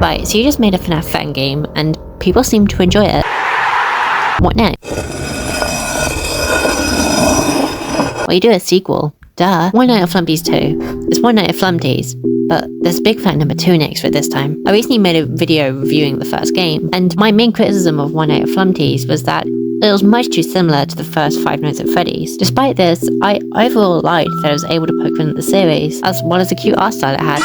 Right, so you just made a FNAF fan game, and people seem to enjoy it. What next? Well, you do a sequel. Duh. One Night at Flumpty's 2. It's One Night at Flumpty's, but there's Big Fat number 2 next for it this time. I recently made a video reviewing the first game, and my main criticism of One Night at Flumpty's was that it was much too similar to the first Five Nights at Freddy's. Despite this, I overall liked that I was able to poke fun at the series, as well as the cute art style it had.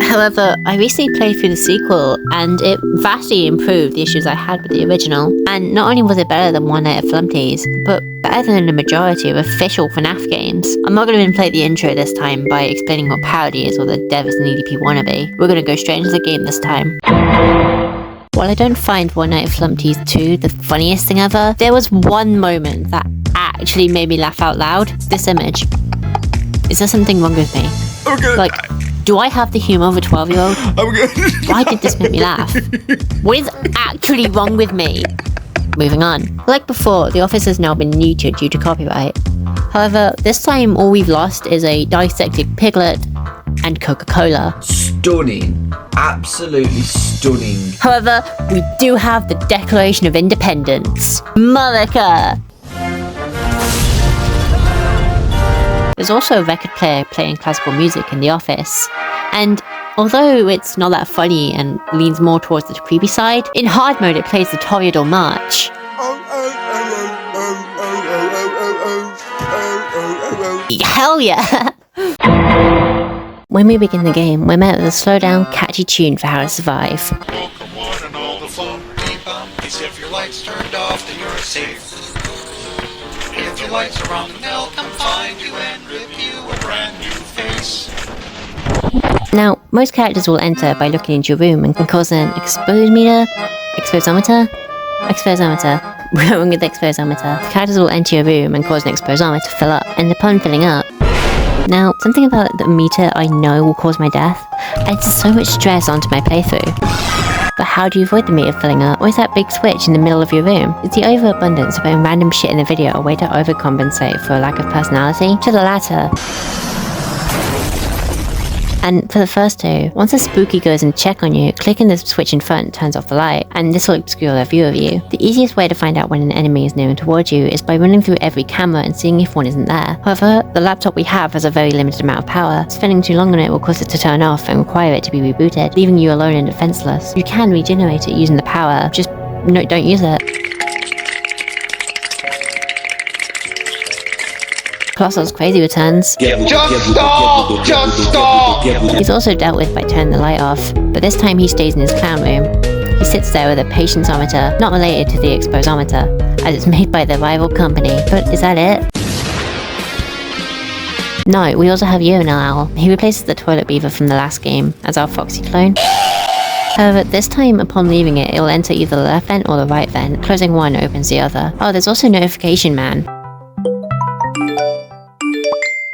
However, I recently played through the sequel, and it vastly improved the issues I had with the original. And not only was it better than One Night at Flumpty's, but better than the majority of official FNAF games. I'm not going to play the intro this time by explaining what parody is or the dev is an EDP wannabe. We're going to go straight into the game this time. While I don't find One Night at Flumpty's 2 the funniest thing ever, there was one moment that actually made me laugh out loud. This image. Is there something wrong with me? I'm good. Like, do I have the humour of a 12-year-old? I'm good. Why did this make me laugh? What is actually wrong with me? Moving on. Like before, the office has now been neutered due to copyright. However, this time all we've lost is a dissected piglet and Coca-Cola. Stunning. Absolutely stunning. However, we do have the Declaration of Independence. America! There's also a record player playing classical music in the office. And although it's not that funny and leans more towards the creepy side, in hard mode it plays the Toreador March. Hell yeah! When we begin the game, we're met with a slow down, catchy tune for how to survive. Welcome one and all the Flumpty Bumpies. If your lights turned off, then you're safe. If your lights are on, then they'll come find you and rip you a brand new face. Now, most characters will enter by looking into your room and cause an exposometer? Wrong with the exposometer. The characters will enter your room and cause an exposometer to fill up, and upon filling up, now, something about the meter I know will cause my death adds so much stress onto my playthrough. But how do you avoid the meter filling up? Or is that big switch in the middle of your room? Is the overabundance of putting random shit in the video a way to overcompensate for a lack of personality? To the latter. And for the first two, once a spooky goes and check on you, clicking the switch in front turns off the light, and this will obscure their view of you. The easiest way to find out when an enemy is nearing towards you is by running through every camera and seeing if one isn't there. However, the laptop we have has a very limited amount of power. Spending too long on it will cause it to turn off and require it to be rebooted, leaving you alone and defenseless. You can regenerate it using the power, just don't use it. Colossal's crazy returns. Just stop! He's also dealt with by turning the light off, but this time he stays in his clown room. He sits there with a patienceometer, not related to the exposometer, as it's made by the rival company. But is that it? No, we also have Urinal Owl. He replaces the toilet beaver from the last game as our Foxy clone. However, this time upon leaving it will enter either the left vent or the right vent. Closing one opens the other. Oh, there's also Notification Man.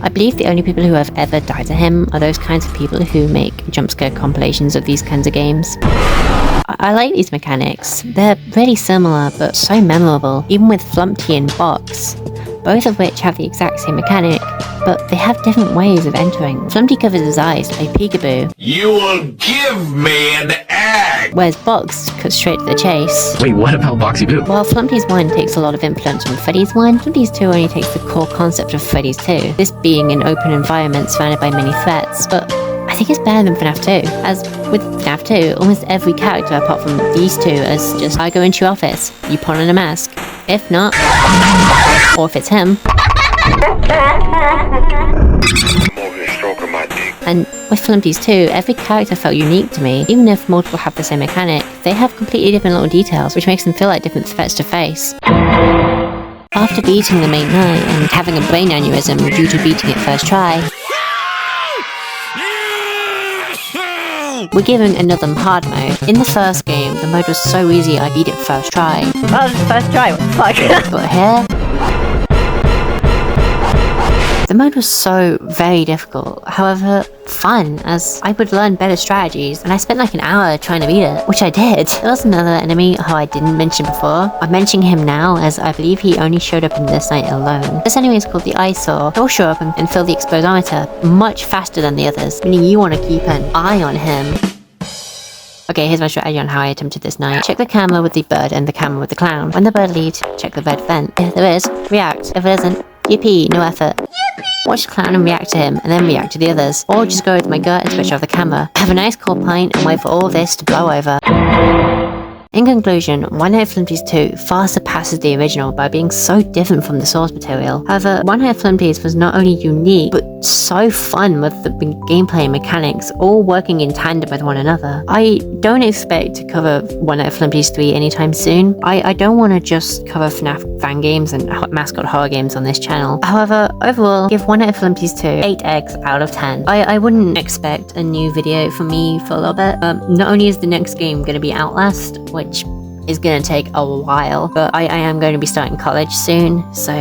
I believe the only people who have ever died to him are those kinds of people who make jump scare compilations of these kinds of games. I like these mechanics. They're really similar, but so memorable, even with Flumpty and Box, both of which have the exact same mechanic, but they have different ways of entering. Flumpty covers his eyes like peekaboo. You will give me an egg! Whereas Box cuts straight to the chase. Wait, what about Boxy Boo? While Flumpty's 1 takes a lot of influence from Freddy's 1, Flumpty's 2 only takes the core concept of Freddy's 2, this being an open environment surrounded by many threats, but I think it's better than FNAF 2, as with FNAF 2, almost every character apart from these two is just, I go into your office, you put on a mask. If not, or if it's him. And with Flumpty's 2, every character felt unique to me. Even if multiple have the same mechanic, they have completely different little details, which makes them feel like different threats to face. After beating the main night and having a brain aneurysm due to beating it first try, we're given another hard mode. In the first game, the mode was so easy I beat it first try. Oh, first try, what the fuck? But here, the mode was so very difficult, however fun, as I would learn better strategies, and I spent like an hour trying to beat it, which I did. There was another enemy who I didn't mention before. I'm mentioning him now as I believe he only showed up in this night alone. This enemy is called the Eyesore. He'll show up and fill the exposometer much faster than the others, meaning you want to keep an eye on him. Okay, here's my strategy on how I attempted this night. Check the camera with the bird and the camera with the clown. When the bird leads, check the red vent. If there is, react. If it isn't, yippee, no effort. Watch the clown and react to him, and then react to the others. Or just go with my gut and switch off the camera. Have a nice cold pint and wait for all this to blow over. In conclusion, One Night at Flumpty's 2 far surpasses the original by being so different from the source material. However, One Night at Flumpty's was not only unique, but so fun with the gameplay mechanics all working in tandem with one another. I don't expect to cover One Night at Flumpty's 3 anytime soon. I don't want to just cover FNAF fan games and mascot horror games on this channel. However, overall, give One Night at Flumpty's 2 8 eggs out of 10. I wouldn't expect a new video from me for a little bit. Not only is the next game going to be Outlast, which is going to take a while, but I am going to be starting college soon, so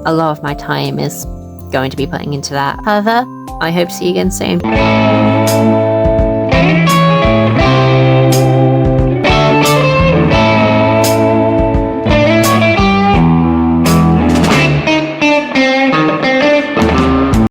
a lot of my time is going to be putting into that. However, I hope to see you again soon.